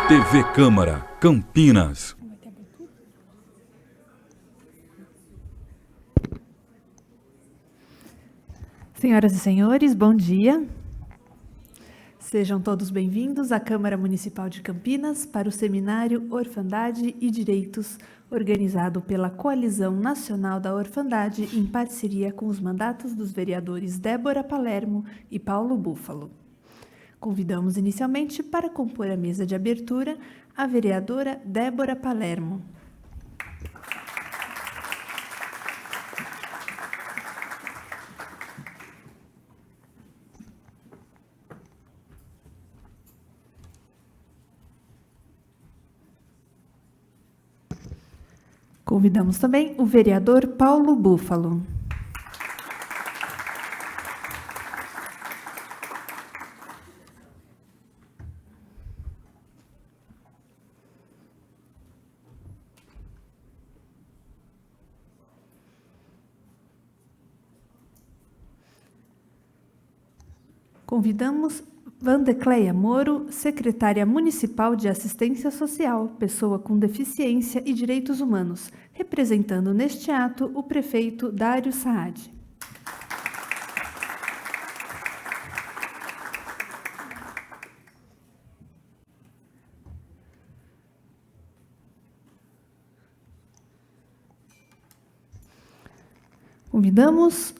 TV Câmara, Campinas. Senhoras e senhores, bom dia. Sejam todos bem-vindos à Câmara Municipal de Campinas para o seminário Orfandade e Direitos, organizado pela Coalizão Nacional da Orfandade em parceria com os mandatos dos vereadores Débora Palermo e Paulo Búfalo. Convidamos inicialmente para compor a mesa de abertura a vereadora Débora Palermo. Convidamos também o vereador Paulo Búfalo. Convidamos Vandecleia Moro, secretária municipal de Assistência Social, pessoa com deficiência e direitos humanos, representando neste ato o prefeito Dário Saad. Convidamos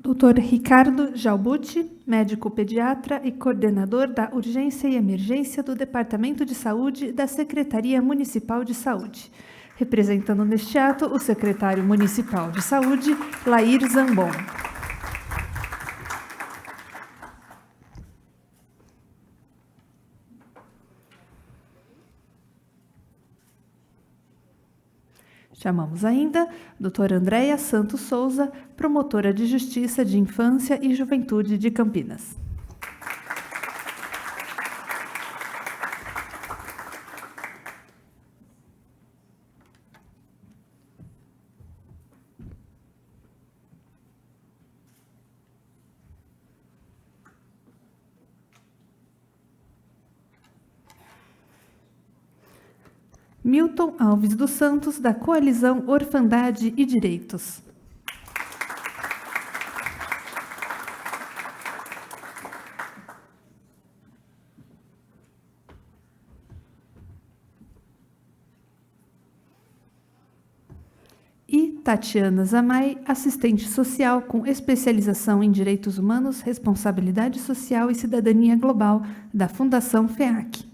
Dr. Ricardo Jalbuti, médico pediatra e coordenador da Urgência e Emergência do Departamento de Saúde da Secretaria Municipal de Saúde. Representando neste ato o secretário municipal de Saúde, Lair Zambon. Chamamos ainda doutora Andréia Santos Souza, promotora de Justiça de Infância e Juventude de Campinas. Milton Alves dos Santos, da Coalizão Orfandade e Direitos. E Tatiana Zamay, assistente social com especialização em Direitos Humanos, Responsabilidade Social e Cidadania Global, da Fundação FEAC.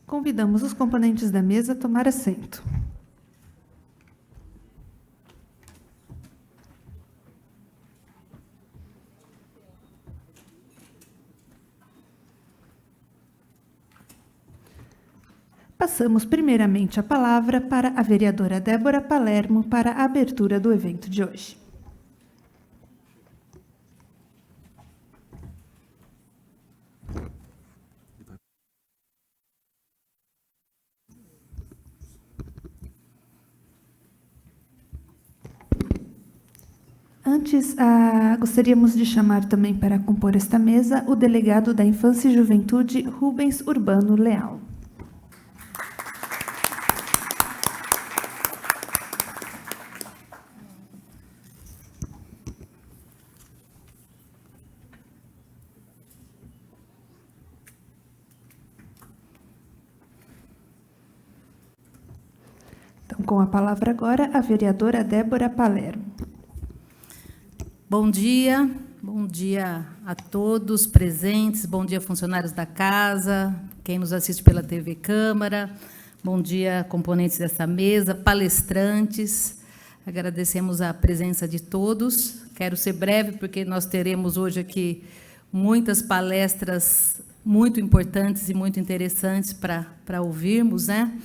Convidamos os componentes da mesa a tomar assento. Passamos primeiramente a palavra para a vereadora Débora Palermo para a abertura do evento de hoje. Antes, gostaríamos de chamar também para compor esta mesa o delegado da Infância e Juventude, Rubens Urbano Leal. Então, com a palavra agora, a vereadora Débora Palermo. Bom dia a todos presentes, bom dia funcionários da casa, quem nos assiste pela TV Câmara, bom dia componentes dessa mesa, palestrantes, agradecemos a presença de todos. Quero ser breve porque nós teremos hoje aqui muitas palestras muito importantes e muito interessantes para ouvirmos, né?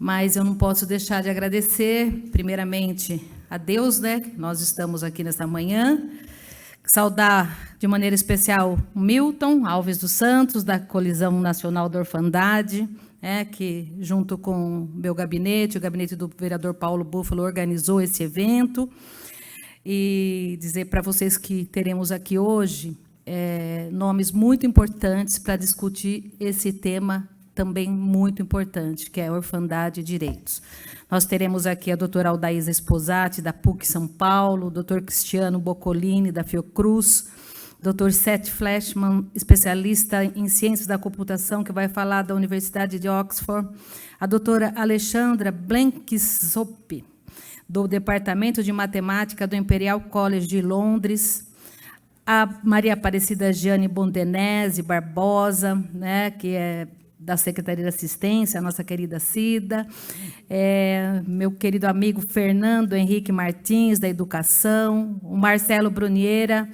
Mas eu não posso deixar de agradecer, primeiramente, a Deus, né? Nós estamos aqui nesta manhã. Saudar de maneira especial o Milton Alves dos Santos, da Coalizão Nacional da Orfandade, que, junto com o meu gabinete, o gabinete do vereador Paulo Búfalo, organizou esse evento. E dizer para vocês que teremos aqui hoje nomes muito importantes para discutir esse tema também muito importante, que é a orfandade e direitos. Nós teremos aqui a doutora Aldaísa Esposati, da PUC São Paulo, o doutor Cristiano Boccolini, da Fiocruz, doutor Seth Fleshman, especialista em ciências da computação, que vai falar da Universidade de Oxford, a doutora Alexandra Blenkinsop, do Departamento de Matemática do Imperial College de Londres, a Maria Aparecida Giane Bondenese Barbosa, que é da Secretaria de Assistência, a nossa querida Cida, meu querido amigo Fernando Henrique Martins, da Educação, o Marcelo Bruniera,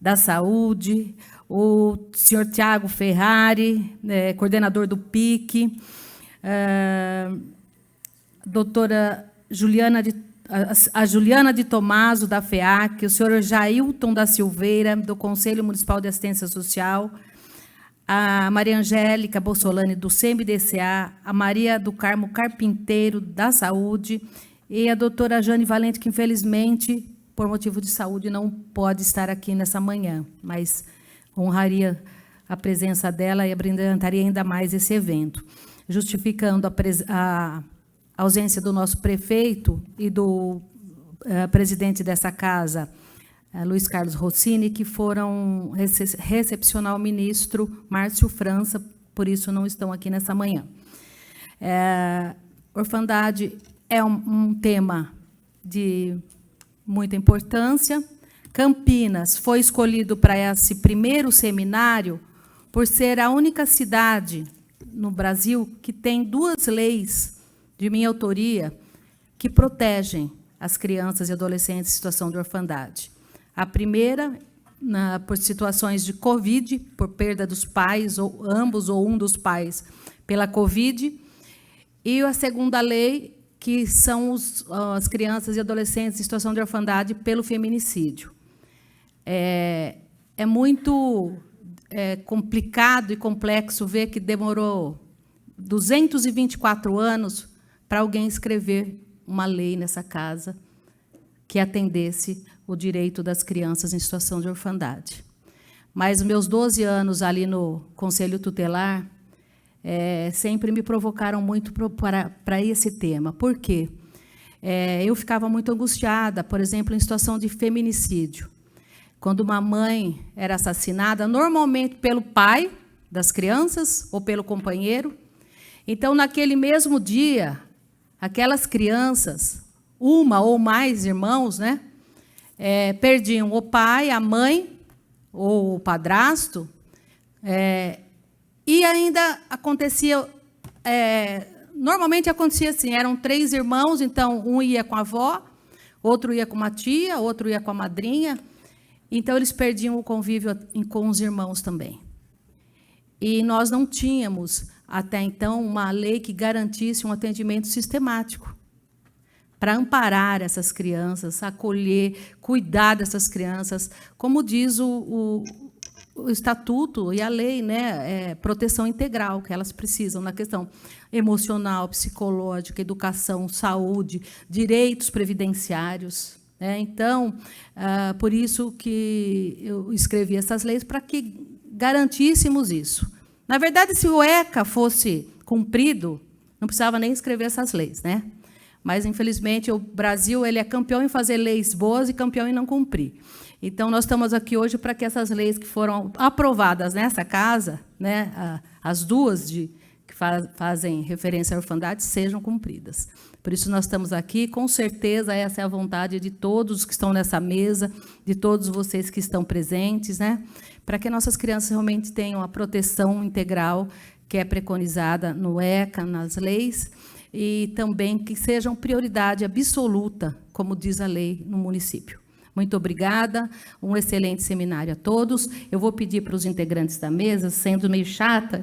da Saúde, o senhor Tiago Ferrari, coordenador do PIC, doutora a Juliana de Tomaso, da FEAC, o senhor Jailton da Silveira, do Conselho Municipal de Assistência Social, a Maria Angélica Bossolani, do CMDCA, a Maria do Carmo Carpinteiro, da Saúde, e a doutora Jane Valente, que, infelizmente, por motivo de saúde, não pode estar aqui nessa manhã, mas honraria a presença dela e abrilhantaria ainda mais esse evento, justificando a ausência do nosso prefeito e do presidente dessa casa, Luiz Carlos Rossini, que foram recepcionar o ministro Márcio França, por isso não estão aqui nessa manhã. Orfandade é um tema de muita importância. Campinas foi escolhido para esse primeiro seminário por ser a única cidade no Brasil que tem 2 leis de minha autoria que protegem as crianças e adolescentes em situação de orfandade. A primeira, por situações de Covid, por perda dos pais, ou ambos ou um dos pais, pela Covid, e a segunda lei, que são as crianças e adolescentes em situação de orfandade pelo feminicídio. É muito complicado e complexo ver que demorou 224 anos para alguém escrever uma lei nessa casa que atendesse o direito das crianças em situação de orfandade. Mas meus 12 anos ali no Conselho Tutelar sempre me provocaram muito para esse tema. Por quê? Eu ficava muito angustiada, por exemplo, em situação de feminicídio. Quando uma mãe era assassinada, normalmente pelo pai das crianças ou pelo companheiro. Então, naquele mesmo dia, aquelas crianças, uma ou mais irmãos, perdiam o pai, a mãe ou o padrasto, e ainda acontecia, normalmente acontecia assim, eram 3 irmãos, então um ia com a avó, outro ia com uma tia, outro ia com a madrinha, então eles perdiam o convívio com os irmãos também. E nós não tínhamos, até então, uma lei que garantisse um atendimento sistemático para amparar essas crianças, acolher, cuidar dessas crianças, como diz o estatuto e a lei, proteção integral que elas precisam na questão emocional, psicológica, educação, saúde, direitos previdenciários. Então, por isso que eu escrevi essas leis, para que garantíssemos isso. Na verdade, se o ECA fosse cumprido, não precisava nem escrever essas leis, Mas, infelizmente, o Brasil ele é campeão em fazer leis boas e campeão em não cumprir. Então, nós estamos aqui hoje para que essas leis que foram aprovadas nessa casa, as 2 que fazem referência à orfandade, sejam cumpridas. Por isso, nós estamos aqui, com certeza, essa é a vontade de todos que estão nessa mesa, de todos vocês que estão presentes, para que nossas crianças realmente tenham a proteção integral que é preconizada no ECA, nas leis, e também que sejam prioridade absoluta, como diz a lei no município. Muito obrigada, um excelente seminário a todos. Eu vou pedir para os integrantes da mesa, sendo meio chata,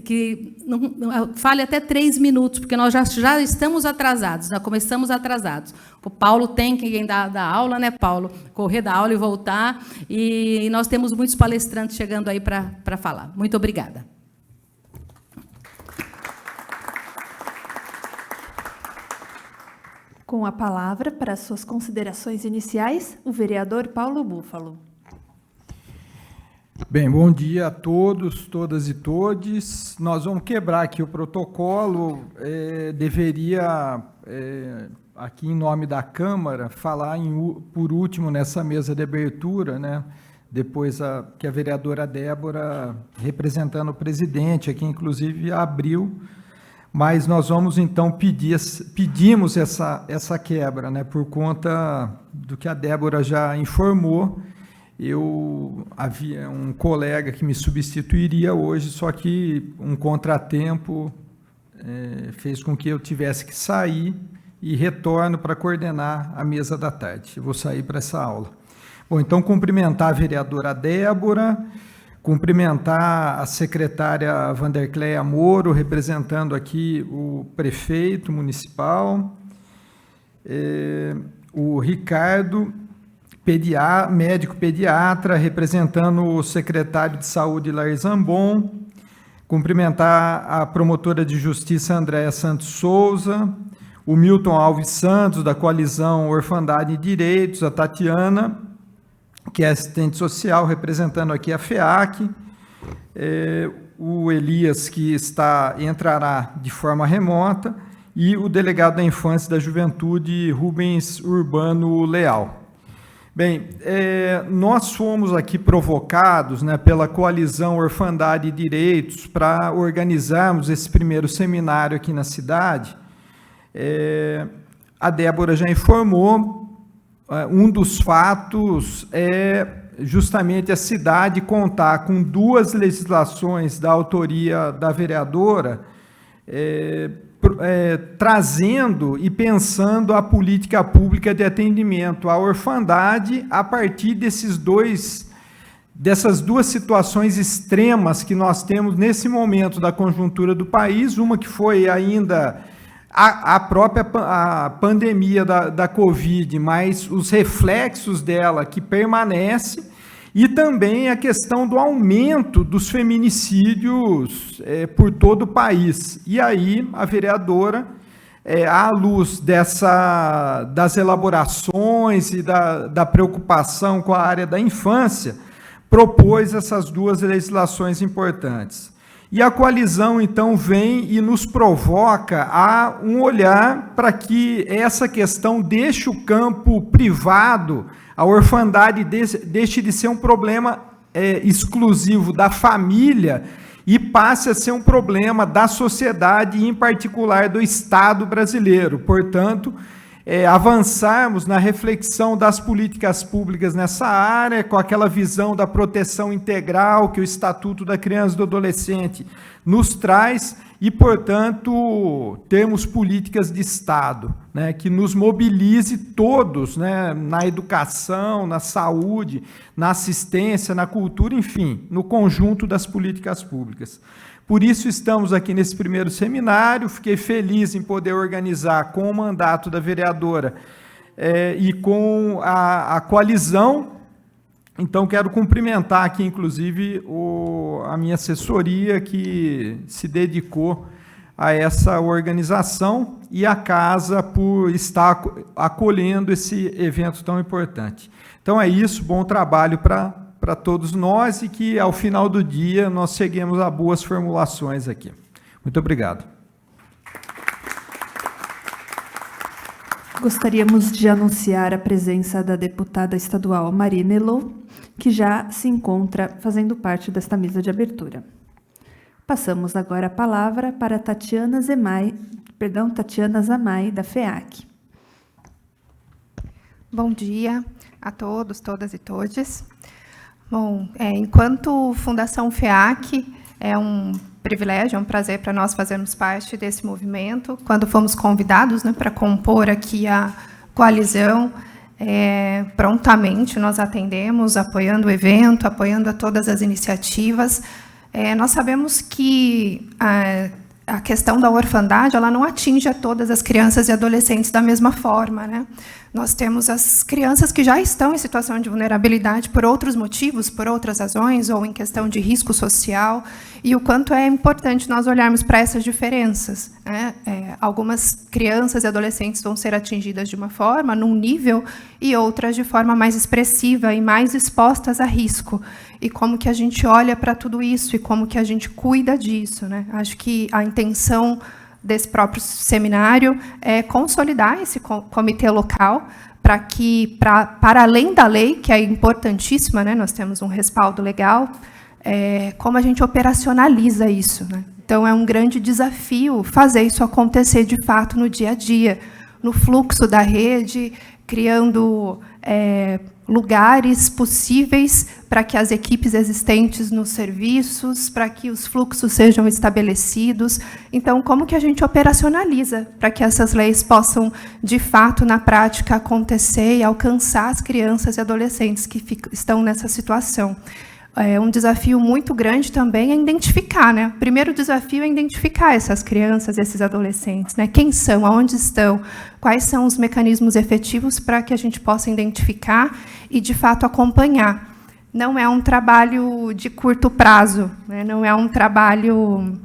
que não fale até 3 minutos, porque nós já estamos atrasados, já começamos atrasados. O Paulo tem que dar aula, Paulo? Correr da aula e voltar, e nós temos muitos palestrantes chegando aí para falar. Muito obrigada. Com a palavra, para suas considerações iniciais, o vereador Paulo Búfalo. Bem, bom dia a todos, todas e todes. Nós vamos quebrar aqui o protocolo. Deveria, aqui em nome da Câmara, falar por último nessa mesa de abertura, né? Depois que a vereadora Débora, representando o presidente, aqui inclusive abriu, mas nós vamos então pedimos essa quebra, né? Por conta do que a Débora já informou. Havia um colega que me substituiria hoje, só que um contratempo fez com que eu tivesse que sair e retorno para coordenar a mesa da tarde. Eu vou sair para essa aula. Bom, então cumprimentar a vereadora Débora, cumprimentar a secretária Vandercleia Moro, representando aqui o prefeito municipal, o Ricardo, médico pediatra, representando o secretário de Saúde, Lair Zambon, cumprimentar a promotora de Justiça, Andréa Santos Souza, o Milton Alves Santos, da Coalizão Orfandade e Direitos, a Tatiana, que é assistente social, representando aqui a FEAC, o Elias, que entrará de forma remota, e o delegado da Infância e da Juventude, Rubens Urbano Leal. Bem, nós fomos aqui provocados, né, pela Coalizão Orfandade e Direitos para organizarmos esse primeiro seminário aqui na cidade. A Débora já informou, um dos fatos é justamente a cidade contar com 2 legislações da autoria da vereadora, trazendo e pensando a política pública de atendimento à orfandade a partir dessas 2 situações extremas que nós temos nesse momento da conjuntura do país, uma que foi ainda a própria pandemia da Covid, mas os reflexos dela que permanecem, e também a questão do aumento dos feminicídios por todo o país. E aí a vereadora, à luz das elaborações e da preocupação com a área da infância, propôs essas 2 legislações importantes. E a coalizão, então, vem e nos provoca a um olhar para que essa questão deixe o campo privado, a orfandade deixe de ser um problema exclusivo da família e passe a ser um problema da sociedade e, em particular, do Estado brasileiro. Portanto, avançarmos na reflexão das políticas públicas nessa área, com aquela visão da proteção integral que o Estatuto da Criança e do Adolescente nos traz e, portanto, termos políticas de Estado, né, que nos mobilize todos, né, na educação, na saúde, na assistência, na cultura, enfim, no conjunto das políticas públicas. Por isso estamos aqui nesse primeiro seminário, fiquei feliz em poder organizar com o mandato da vereadora e com a coalizão. Então, quero cumprimentar aqui, inclusive, a minha assessoria que se dedicou a essa organização e a casa por estar acolhendo esse evento tão importante. Então, é isso, bom trabalho para todos nós e que, ao final do dia, nós cheguemos a boas formulações aqui. Muito obrigado. Gostaríamos de anunciar a presença da deputada estadual Marina Elo, que já se encontra fazendo parte desta mesa de abertura. Passamos agora a palavra para Tatiana Zamay, da FEAC. Bom dia a todos, todas e todes. Bom, enquanto Fundação FEAC, é um privilégio, é um prazer para nós fazermos parte desse movimento. Quando fomos convidados, né, para compor aqui a coalizão, prontamente nós atendemos, apoiando o evento, apoiando a todas as iniciativas. Nós sabemos que a questão da orfandade ela não atinge a todas as crianças e adolescentes da mesma forma, né? Nós temos as crianças que já estão em situação de vulnerabilidade por outros motivos, por outras razões, ou em questão de risco social, e o quanto é importante nós olharmos para essas diferenças, né? Algumas crianças e adolescentes vão ser atingidas de uma forma, num nível, e outras de forma mais expressiva e mais expostas a risco. E como que a gente olha para tudo isso, e como que a gente cuida disso, né? Acho que a intenção desse próprio seminário é consolidar esse comitê local para que, para além da lei, que é importantíssima, né, nós temos um respaldo legal, como a gente operacionaliza isso, né? Então, é um grande desafio fazer isso acontecer, de fato, no dia a dia, no fluxo da rede, criando lugares possíveis para que as equipes existentes nos serviços, para que os fluxos sejam estabelecidos. Então, como que a gente operacionaliza para que essas leis possam, de fato, na prática, acontecer e alcançar as crianças e adolescentes que estão nessa situação? Um desafio muito grande também é identificar, né? O primeiro desafio é identificar essas crianças, esses adolescentes, né? Quem são, aonde estão, quais são os mecanismos efetivos para que a gente possa identificar e, de fato, acompanhar. Não é um trabalho de curto prazo, né? Não é um trabalho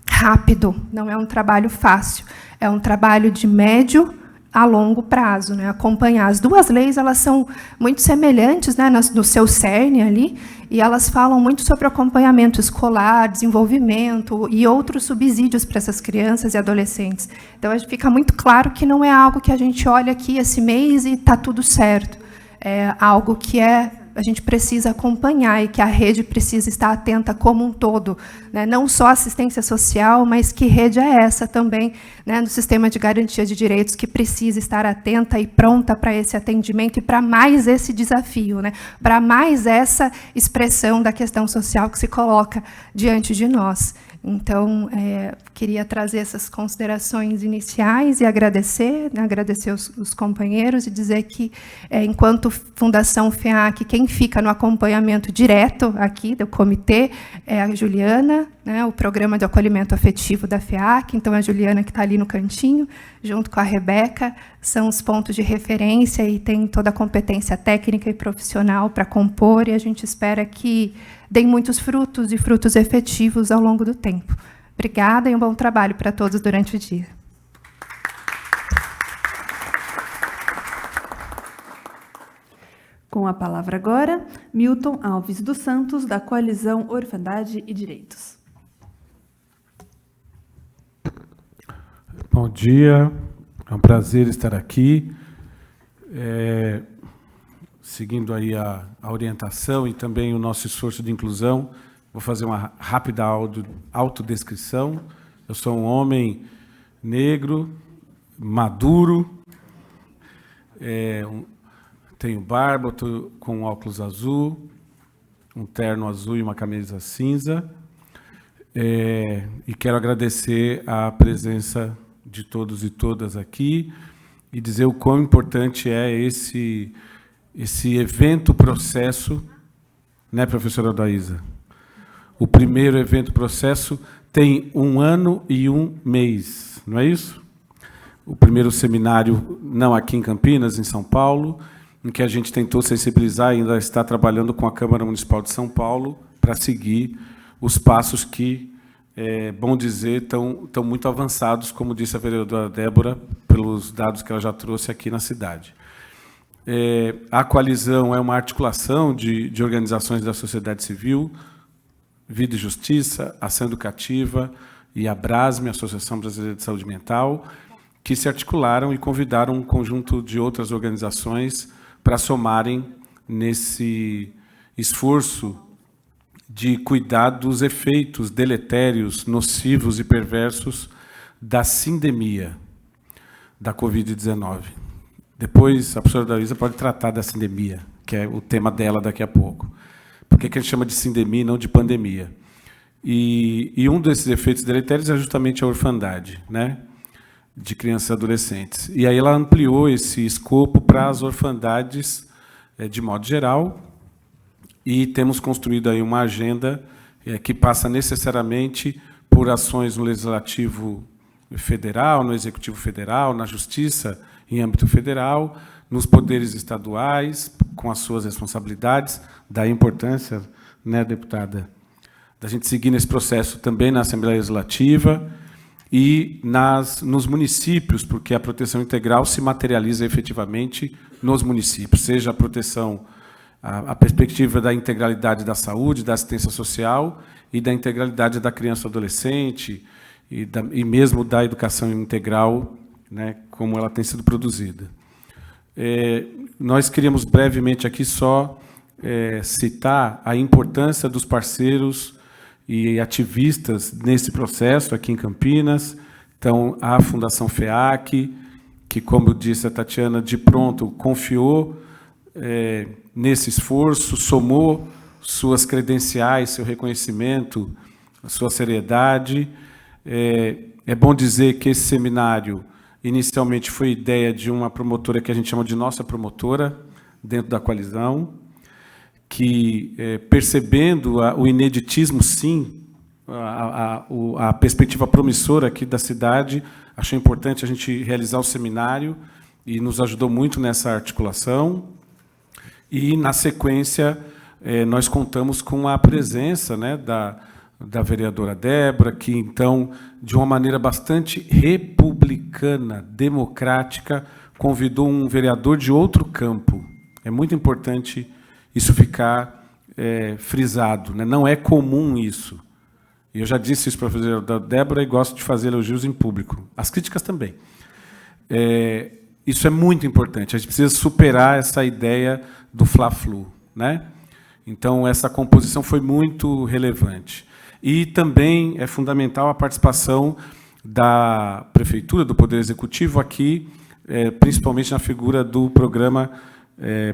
rápido, não é um trabalho fácil, é um trabalho de médio a longo prazo, né? Acompanhar. As duas leis, elas são muito semelhantes, né, no seu cerne ali, e elas falam muito sobre acompanhamento escolar, desenvolvimento e outros subsídios para essas crianças e adolescentes. Então, fica muito claro que não é algo que a gente olha aqui esse mês e está tudo certo. É algo que a gente precisa acompanhar e que a rede precisa estar atenta como um todo, né? Não só assistência social, mas que rede é essa também, né, no sistema de garantia de direitos, que precisa estar atenta e pronta para esse atendimento e para mais esse desafio, né, para mais essa expressão da questão social que se coloca diante de nós. Então, queria trazer essas considerações iniciais e agradecer os companheiros e dizer que, enquanto Fundação FEAC, quem fica no acompanhamento direto aqui do comitê é a Juliana, né, o Programa de Acolhimento Afetivo da FEAC, então a Juliana, que está ali no cantinho, junto com a Rebeca, são os pontos de referência e tem toda a competência técnica e profissional para compor, e a gente espera que deem muitos frutos e frutos efetivos ao longo do tempo. Obrigada e um bom trabalho para todos durante o dia. Com a palavra agora, Milton Alves dos Santos, da Coalizão Orfandade e Direitos. Bom dia, é um prazer estar aqui. Seguindo aí a orientação e também o nosso esforço de inclusão, vou fazer uma rápida autodescrição. Eu sou um homem negro, maduro, tenho barba, estou com um óculos azul, um terno azul e uma camisa cinza, e quero agradecer a presença de todos e todas aqui e dizer o quão importante é esse evento-processo, né, professora Daísa? O primeiro evento-processo tem 1 ano e 1 mês, não é isso? O primeiro seminário, não aqui em Campinas, em São Paulo, em que a gente tentou sensibilizar e ainda está trabalhando com a Câmara Municipal de São Paulo para seguir os passos que, bom dizer, estão muito avançados, como disse a vereadora Débora, pelos dados que ela já trouxe aqui na cidade. A coalizão é uma articulação de organizações da sociedade civil, Vida e Justiça, Ação Educativa e a Brasme, Associação Brasileira de Saúde Mental, que se articularam e convidaram um conjunto de outras organizações para somarem nesse esforço de cuidar dos efeitos deletérios, nocivos e perversos da sindemia da Covid-19. Depois, a professora Daísa pode tratar da sindemia, que é o tema dela daqui a pouco. Por que a gente chama de sindemia e não de pandemia? E um desses efeitos deletérios é justamente a orfandade, né, de crianças e adolescentes. E aí ela ampliou esse escopo para as orfandades de modo geral, e temos construído aí uma agenda que passa necessariamente por ações no Legislativo Federal, no Executivo Federal, na Justiça em âmbito federal, nos poderes estaduais, com as suas responsabilidades, daí a importância, né, deputada, da gente seguir nesse processo também na Assembleia Legislativa e nos municípios, porque a proteção integral se materializa efetivamente nos municípios, seja a proteção, a perspectiva da integralidade da saúde, da assistência social e da integralidade da criança e adolescente e mesmo da educação integral, né, como ela tem sido produzida. Nós queríamos brevemente aqui só citar a importância dos parceiros e ativistas nesse processo aqui em Campinas. Então, a Fundação FEAC, que, como disse a Tatiana, de pronto confiou nesse esforço, somou suas credenciais, seu reconhecimento, a sua seriedade. É bom dizer que esse seminário, inicialmente, foi ideia de uma promotora que a gente chama de nossa promotora, dentro da coalizão, que, percebendo o ineditismo, sim, a perspectiva promissora aqui da cidade, achou importante a gente realizar o seminário e nos ajudou muito nessa articulação. E, na sequência, nós contamos com a presença, né, da vereadora Débora, que, então, de uma maneira bastante republicana, democrática, convidou um vereador de outro campo. É muito importante isso ficar frisado, né? Não é comum isso. E eu já disse isso para a vereadora Débora e gosto de fazer elogios em público. As críticas também. Isso é muito importante. A gente precisa superar essa ideia do fla-flu, né? Então, essa composição foi muito relevante. E também é fundamental a participação da Prefeitura, do Poder Executivo, aqui, principalmente na figura do programa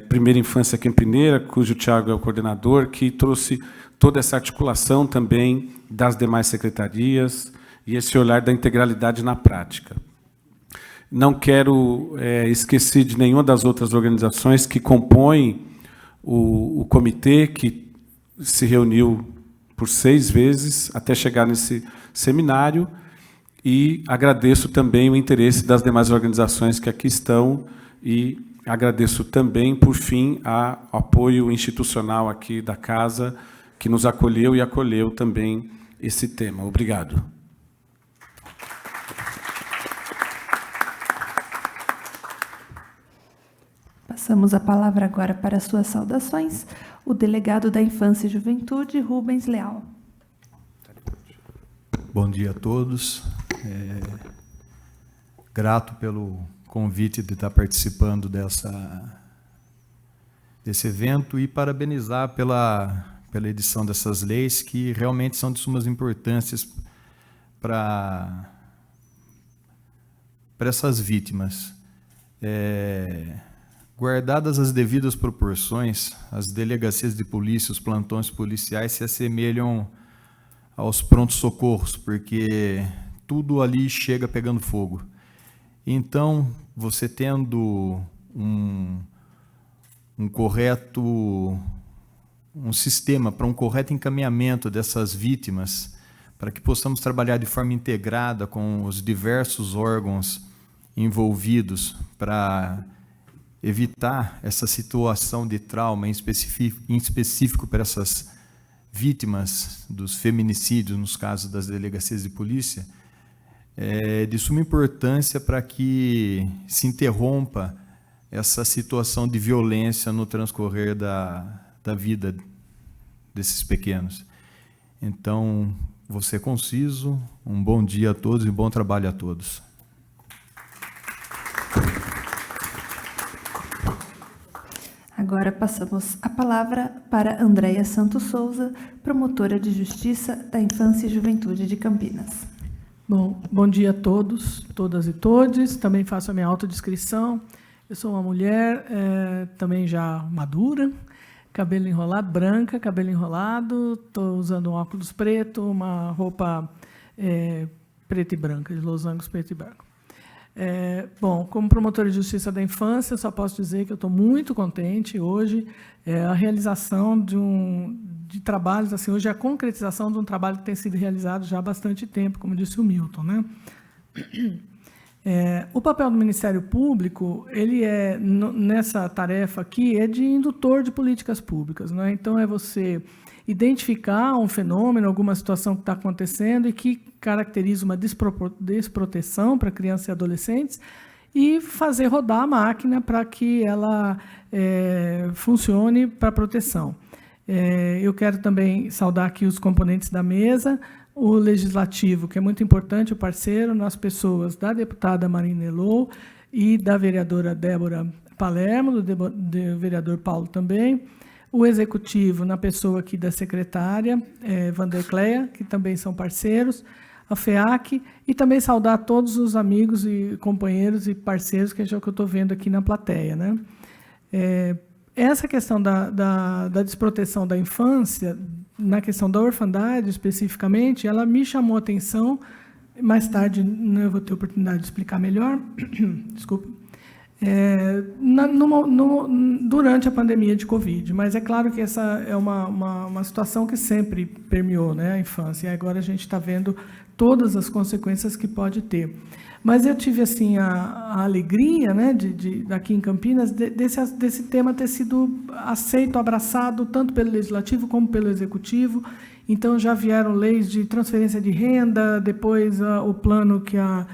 Primeira Infância Campineira, cujo Thiago é o coordenador, que trouxe toda essa articulação também das demais secretarias e esse olhar da integralidade na prática. Não quero esquecer de nenhuma das outras organizações que compõem o comitê, que se reuniu por 6 vezes até chegar nesse seminário, e agradeço também o interesse das demais organizações que aqui estão e agradeço também, por fim, ao apoio institucional aqui da Casa, que nos acolheu e acolheu também esse tema. Obrigado. Passamos a palavra agora para as suas saudações, o delegado da Infância e Juventude, Rubens Leal. Bom dia a todos. Grato pelo convite de estar participando desse evento e parabenizar pela edição dessas leis, que realmente são de sumas importâncias para essas vítimas. Guardadas as devidas proporções, as delegacias de polícia, os plantões policiais se assemelham aos prontos-socorros, porque tudo ali chega pegando fogo. Então, você tendo um sistema para um correto encaminhamento dessas vítimas, para que possamos trabalhar de forma integrada com os diversos órgãos envolvidos para evitar essa situação de trauma em específico para essas vítimas dos feminicídios, nos casos das delegacias de polícia, é de suma importância para que se interrompa essa situação de violência no transcorrer da vida desses pequenos. Então, vou ser conciso, um bom dia a todos e bom trabalho a todos. Agora passamos a palavra para Andréia Santos Souza, promotora de Justiça da Infância e Juventude de Campinas. Bom dia a todos, todas e todes. Também faço a minha autodescrição. Eu sou uma mulher também já madura, cabelo enrolado, branca, cabelo enrolado, estou usando um óculos preto, uma roupa preta e branca, de losangos preto e branco. Como promotora de Justiça da Infância, só posso dizer que eu estou muito contente hoje. A realização de trabalhos, assim, hoje é a concretização de um trabalho que tem sido realizado já há bastante tempo, como disse o Milton, né? O papel do Ministério Público, ele nessa tarefa aqui, é de indutor de políticas públicas, né? Então, é você identificar um fenômeno, alguma situação que está acontecendo e que caracteriza uma desproteção para crianças e adolescentes e fazer rodar a máquina para que ela funcione para proteção. Eu quero também saudar aqui os componentes da mesa, o Legislativo, que é muito importante, o parceiro, nas pessoas da deputada Marina Elô e da vereadora Débora Palermo, do vereador Paulo também, o Executivo, na pessoa aqui da secretária, Vandercleia, que também são parceiros, a FEAC, e também saudar todos os amigos e companheiros e parceiros que é o que eu estou vendo aqui na plateia, né? Essa questão da desproteção da infância, na questão da orfandade especificamente, ela me chamou a atenção, mais tarde eu vou ter oportunidade de explicar melhor, desculpa, durante a pandemia de Covid, mas é claro que essa é uma situação que sempre permeou, né, a infância, e agora a gente está vendo todas as consequências que pode ter. Mas eu tive assim a alegria, né, daqui em Campinas, desse tema ter sido aceito, abraçado, tanto pelo Legislativo como pelo Executivo. Então, já vieram leis de transferência de renda, depois o plano que a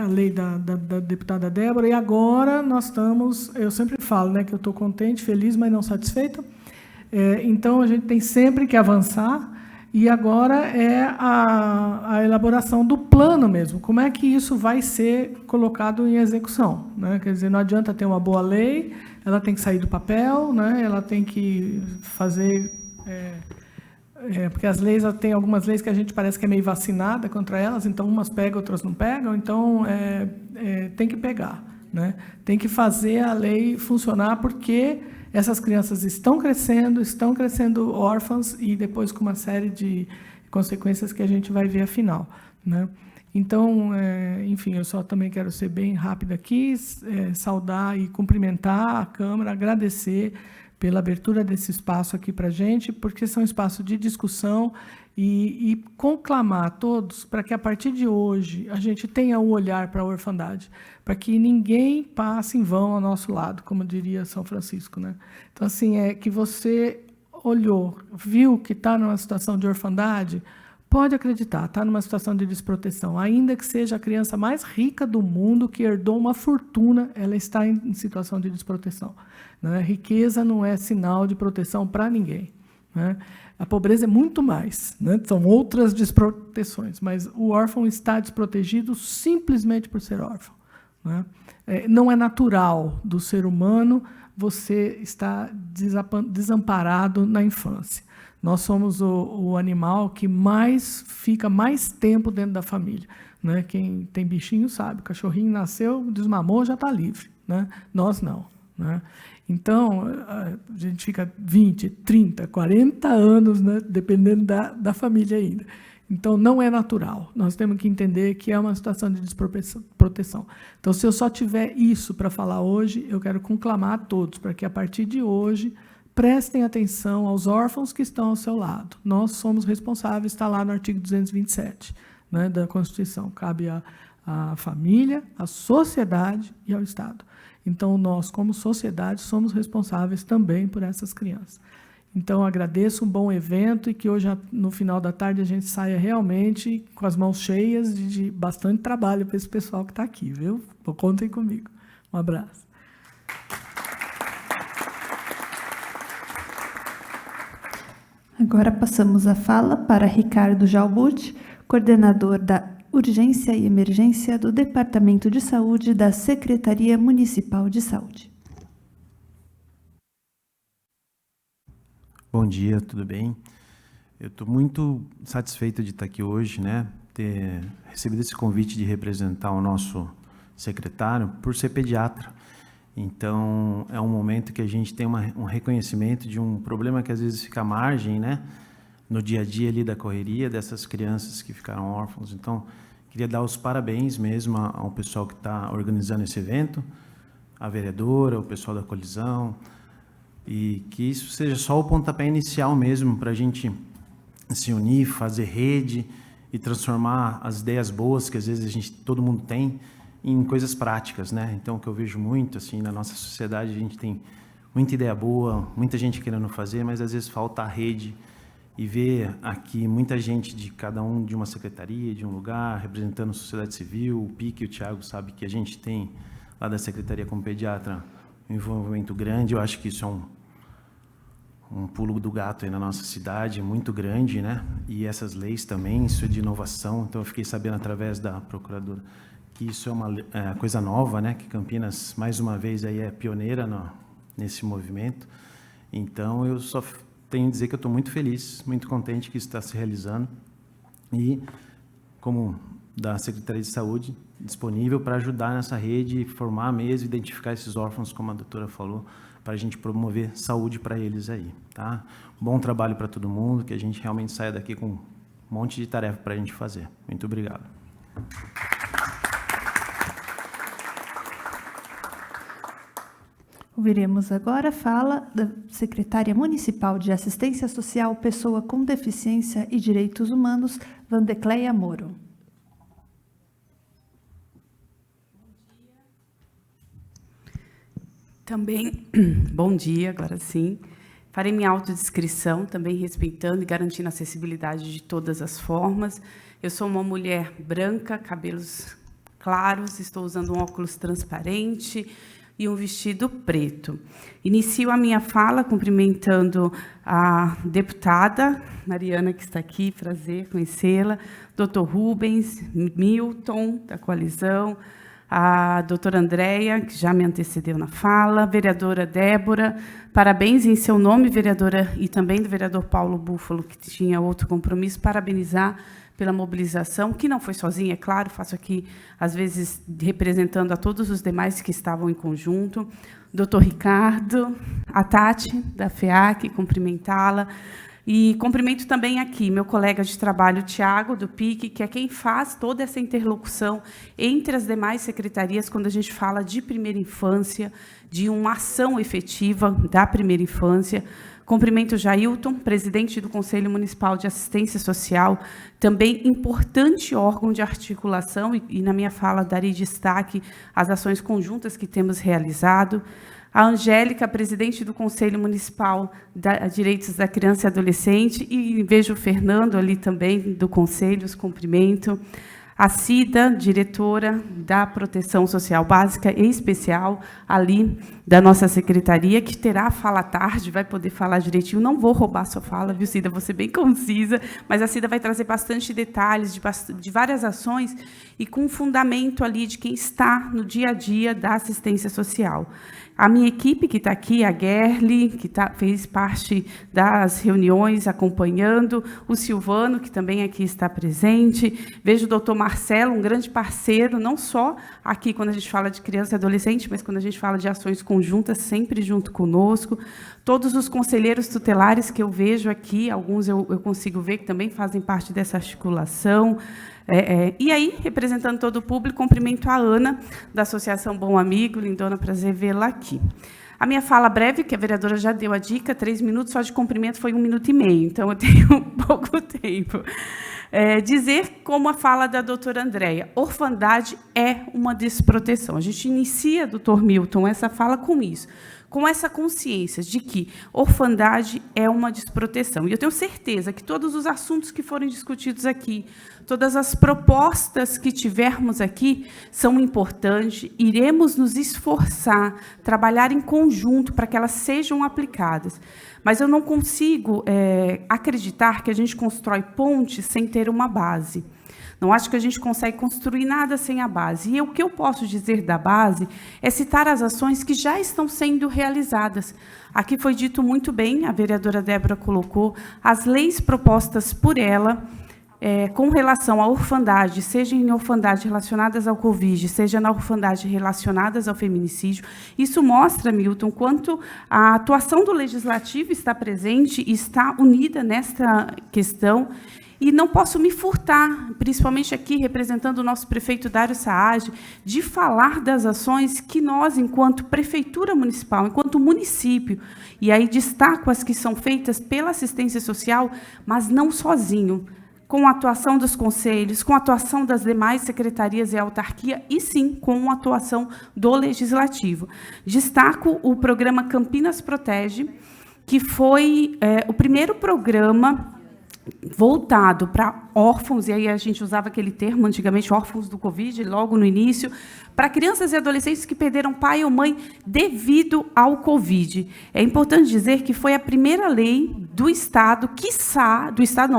lei da deputada Débora, e agora nós estamos, eu sempre falo, né, que eu estou contente, feliz, mas não satisfeita. Então, a gente tem sempre que avançar. E agora é a elaboração do plano mesmo. Como é que isso vai ser colocado em execução, né? Quer dizer, não adianta ter uma boa lei, ela tem que sair do papel, né? Ela tem que fazer... porque as leis, tem algumas leis que a gente parece que é meio vacinada contra elas, então umas pegam, outras não pegam, então tem que pegar, né? Tem que fazer a lei funcionar, porque essas crianças estão crescendo órfãs e depois com uma série de consequências que a gente vai ver afinal, né? Então, enfim, eu só também quero ser bem rápida aqui, saudar e cumprimentar a Câmara, agradecer pela abertura desse espaço aqui para a gente, porque são espaços de discussão e conclamar a todos para que, a partir de hoje, a gente tenha um olhar para a orfandade, para que ninguém passe em vão ao nosso lado, como diria São Francisco, né? Então, assim, que você olhou, viu que está numa situação de orfandade, pode acreditar, está numa situação de desproteção. Ainda que seja a criança mais rica do mundo, que herdou uma fortuna, ela está em situação de desproteção, né? Riqueza não é sinal de proteção para ninguém, né? A pobreza é muito mais, né? São outras desproteções, mas o órfão está desprotegido simplesmente por ser órfão, né? Não é natural do ser humano você estar desamparado na infância. Nós somos o animal que fica mais tempo dentro da família, né? Quem tem bichinho sabe, o cachorrinho nasceu, desmamou, já está livre, né? Nós não, né? Então, a gente fica 20, 30, 40 anos, né, dependendo da família ainda. Então, não é natural. Nós temos que entender que é uma situação de desproteção. Então, se eu só tiver isso para falar hoje, eu quero conclamar a todos para que, a partir de hoje, prestem atenção aos órfãos que estão ao seu lado. Nós somos responsáveis, está lá no artigo 227, né, da Constituição. Cabe à família, à sociedade e ao Estado. Então, nós, como sociedade, somos responsáveis também por essas crianças. Então, agradeço, um bom evento, e que hoje, no final da tarde, a gente saia realmente com as mãos cheias de bastante trabalho para esse pessoal que está aqui, viu? Contem comigo. Um abraço. Agora passamos a fala para Ricardo Jalbuti, coordenador da Urgência e Emergência do Departamento de Saúde da Secretaria Municipal de Saúde. Bom dia, tudo bem? Eu estou muito satisfeito de estar aqui hoje, né? Ter recebido esse convite de representar o nosso secretário, por ser pediatra. Então, é um momento que a gente tem um reconhecimento de um problema que às vezes fica à margem, né? No dia a dia ali da correria dessas crianças que ficaram órfãos. Então, queria dar os parabéns mesmo ao pessoal que está organizando esse evento, a vereadora, o pessoal da colisão, e que isso seja só o pontapé inicial mesmo para a gente se unir, fazer rede e transformar as ideias boas que às vezes todo mundo tem em coisas práticas, né? Então, o que eu vejo muito assim na nossa sociedade, a gente tem muita ideia boa, muita gente querendo fazer, mas às vezes falta a rede, e ver aqui muita gente de cada um de uma secretaria, de um lugar, representando a sociedade civil. O Pique e o Thiago sabe que a gente tem lá da secretaria como pediatra um envolvimento grande. Eu acho que isso é um pulo do gato aí na nossa cidade, muito grande, né? E essas leis também, isso é de inovação. Então, eu fiquei sabendo através da procuradora que isso é uma coisa nova, né? Que Campinas, mais uma vez, aí é pioneira nesse movimento. Então, eu só tenho a dizer que eu estou muito feliz, muito contente que isso está se realizando. E, como da Secretaria de Saúde, disponível para ajudar nessa rede, formar mesmo, identificar esses órfãos, como a doutora falou, para a gente promover saúde para eles aí, tá? Bom trabalho para todo mundo, que a gente realmente saia daqui com um monte de tarefa para a gente fazer. Muito obrigado. Ouviremos agora a fala da secretária municipal de Assistência Social, Pessoa com Deficiência e Direitos Humanos, Vandecleia Moro. Também, bom dia, agora sim. Farei minha autodescrição, também respeitando e garantindo a acessibilidade de todas as formas. Eu sou uma mulher branca, cabelos claros, estou usando um óculos transparente e um vestido preto. Inicio a minha fala cumprimentando a deputada Mariana, que está aqui, prazer conhecê-la, doutor Rubens, Milton, da coalizão, a doutora Andréia, que já me antecedeu na fala, vereadora Débora, parabéns em seu nome, vereadora, e também do vereador Paulo Búfalo, que tinha outro compromisso, parabenizar pela mobilização, que não foi sozinha, é claro, faço aqui, às vezes, representando a todos os demais que estavam em conjunto, doutor Ricardo, a Tati, da FEAC, cumprimentá-la, e cumprimento também aqui meu colega de trabalho, Thiago, do PIC, que é quem faz toda essa interlocução entre as demais secretarias quando a gente fala de primeira infância, de uma ação efetiva da primeira infância. Cumprimento o Jailton, presidente do Conselho Municipal de Assistência Social, também importante órgão de articulação, e na minha fala darei destaque às ações conjuntas que temos realizado. A Angélica, presidente do Conselho Municipal de Direitos da Criança e Adolescente, e vejo o Fernando ali também, do Conselho, os cumprimento. A Cida, diretora da Proteção Social Básica e Especial, ali da nossa secretaria, que terá fala à tarde, vai poder falar direitinho. Não vou roubar a sua fala, viu, Cida? Vou ser bem concisa, mas a Cida vai trazer bastante detalhes de várias ações e com fundamento ali de quem está no dia a dia da assistência social. A minha equipe, que está aqui, a Gerli, que fez parte das reuniões acompanhando, o Silvano, que também aqui está presente, vejo o doutor Marcelo, um grande parceiro, não só aqui quando a gente fala de criança e adolescente, mas quando a gente fala de ações conjuntas, sempre junto conosco, todos os conselheiros tutelares que eu vejo aqui, alguns eu consigo ver que também fazem parte dessa articulação. E aí, representando todo o público, cumprimento a Ana, da Associação Bom Amigo, lindona, prazer vê-la aqui. A minha fala breve, que a vereadora já deu a dica, 3 minutos, só de cumprimento foi 1 minuto e meio, então eu tenho pouco tempo. Dizer, como a fala da doutora Andréia, orfandade é uma desproteção. A gente inicia, doutor Milton, essa fala com isso, com essa consciência de que orfandade é uma desproteção. E eu tenho certeza que todos os assuntos que forem discutidos aqui, todas as propostas que tivermos aqui são importantes, iremos nos esforçar, trabalhar em conjunto para que elas sejam aplicadas. Mas eu não consigo acreditar que a gente constrói pontes sem ter uma base. Não acho que a gente consegue construir nada sem a base. E o que eu posso dizer da base é citar as ações que já estão sendo realizadas. Aqui foi dito muito bem, a vereadora Débora colocou, as leis propostas por ela, com relação à orfandade, seja em orfandade relacionadas ao Covid, seja na orfandade relacionadas ao feminicídio, isso mostra, Milton, quanto a atuação do Legislativo está presente e está unida nesta questão. E não posso me furtar, principalmente aqui, representando o nosso prefeito Dário Saad, de falar das ações que nós, enquanto Prefeitura Municipal, enquanto município, e aí destaco as que são feitas pela assistência social, mas não sozinho, com a atuação dos conselhos, com a atuação das demais secretarias e autarquia e, sim, com a atuação do Legislativo. Destaco o programa Campinas Protege, que foi o primeiro programa voltado para órfãos, e aí a gente usava aquele termo antigamente, órfãos do Covid, logo no início, para crianças e adolescentes que perderam pai ou mãe devido ao Covid. É importante dizer que foi a primeira lei do Estado,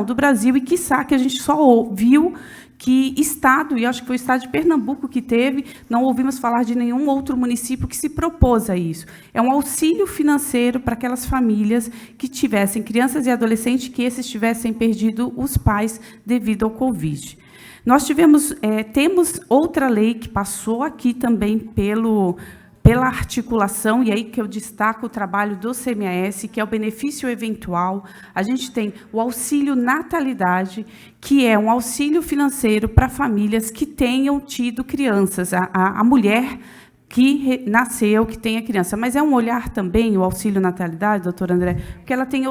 do Brasil, e quiçá que a gente só ouviu que Estado, e acho que foi o Estado de Pernambuco que teve, não ouvimos falar de nenhum outro município que se propôs a isso. É um auxílio financeiro para aquelas famílias que tivessem crianças e adolescentes que esses tivessem perdido os pais devido ao Covid. Nós temos outra lei que passou aqui também pela articulação, e aí que eu destaco o trabalho do CMAS, que é o benefício eventual. A gente tem o auxílio natalidade, que é um auxílio financeiro para famílias que tenham tido crianças. A mulher que nasceu, que tem a criança. Mas é um olhar também, o auxílio natalidade, doutor André, porque ela tem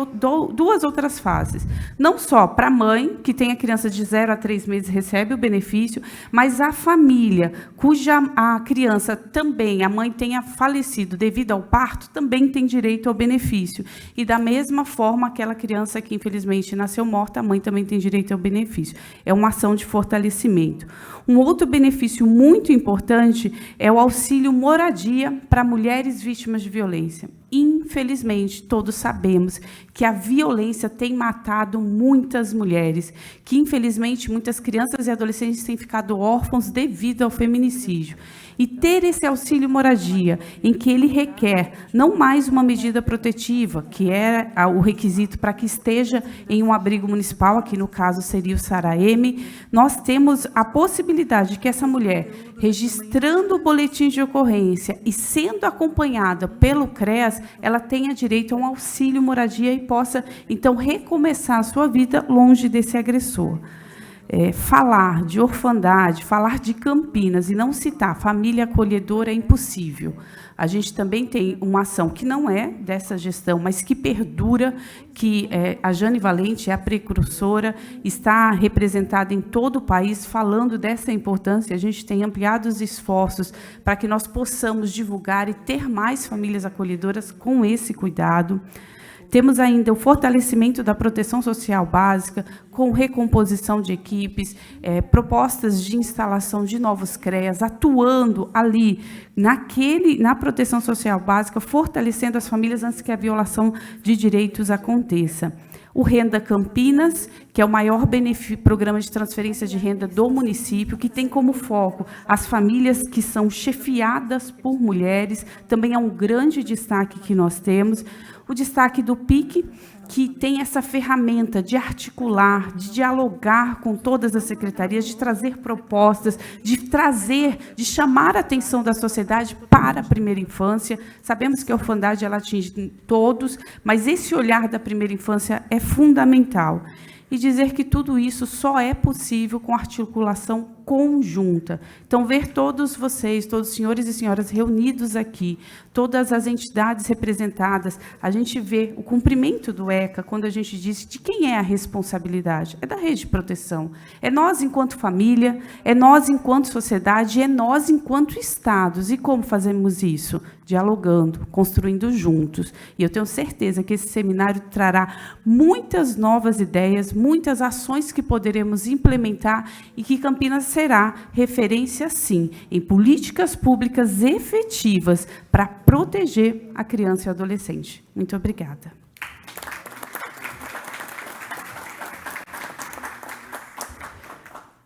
duas outras fases. Não só para a mãe, que tem a criança de 0 a 3 meses, recebe o benefício, mas a família, cuja a criança também, a mãe tenha falecido devido ao parto, também tem direito ao benefício. E, da mesma forma, aquela criança que, infelizmente, nasceu morta, a mãe também tem direito ao benefício. É uma ação de fortalecimento. Um outro benefício muito importante é o auxílio moradia para mulheres vítimas de violência. Infelizmente, todos sabemos que a violência tem matado muitas mulheres, que, infelizmente, muitas crianças e adolescentes têm ficado órfãos devido ao feminicídio. E ter esse auxílio moradia, em que ele requer não mais uma medida protetiva, que é o requisito para que esteja em um abrigo municipal, aqui no caso seria o SARAEM, nós temos a possibilidade de que essa mulher, registrando o boletim de ocorrência e sendo acompanhada pelo CREAS, ela tenha direito a um auxílio moradia e possa, então, recomeçar a sua vida longe desse agressor. Falar de orfandade, falar de Campinas e não citar família acolhedora é impossível. A gente também tem uma ação que não é dessa gestão, mas que perdura, que a Jane Valente é a precursora, está representada em todo o país, falando dessa importância. A gente tem ampliado os esforços para que nós possamos divulgar e ter mais famílias acolhedoras com esse cuidado. Temos ainda o fortalecimento da proteção social básica, com recomposição de equipes, propostas de instalação de novos CREAS, atuando ali na proteção social básica, fortalecendo as famílias antes que a violação de direitos aconteça. O Renda Campinas, que é o maior programa de transferência de renda do município, que tem como foco as famílias que são chefiadas por mulheres, também é um grande destaque que nós temos. O destaque do PIC, que tem essa ferramenta de articular, de dialogar com todas as secretarias, de trazer propostas, de chamar a atenção da sociedade para a primeira infância. Sabemos que a orfandade ela atinge todos, mas esse olhar da primeira infância é fundamental. E dizer que tudo isso só é possível com articulação conjunta. Então, ver todos vocês, todos os senhores e senhoras reunidos aqui, todas as entidades representadas, a gente vê o cumprimento do ECA, quando a gente diz de quem é a responsabilidade. É da rede de proteção. É nós enquanto família, é nós enquanto sociedade, é nós enquanto Estados. E como fazemos isso? Dialogando, construindo juntos. E eu tenho certeza que esse seminário trará muitas novas ideias, muitas ações que poderemos implementar e que Campinas será referência, sim, em políticas públicas efetivas para proteger a criança e o adolescente. Muito obrigada.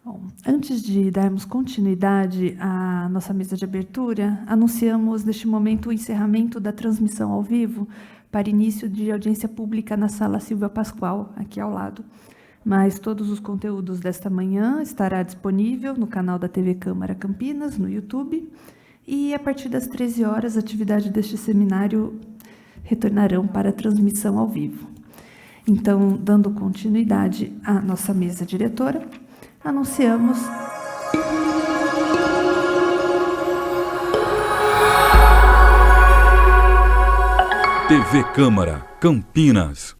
Bom, antes de darmos continuidade à nossa mesa de abertura, anunciamos neste momento o encerramento da transmissão ao vivo para início de audiência pública na Sala Silvia Pascoal, aqui ao lado. Mas todos os conteúdos desta manhã estará disponível no canal da TV Câmara Campinas, no YouTube, e a partir das 13 horas, a atividade deste seminário retornarão para a transmissão ao vivo. Então, dando continuidade à nossa mesa diretora, anunciamos... TV Câmara Campinas.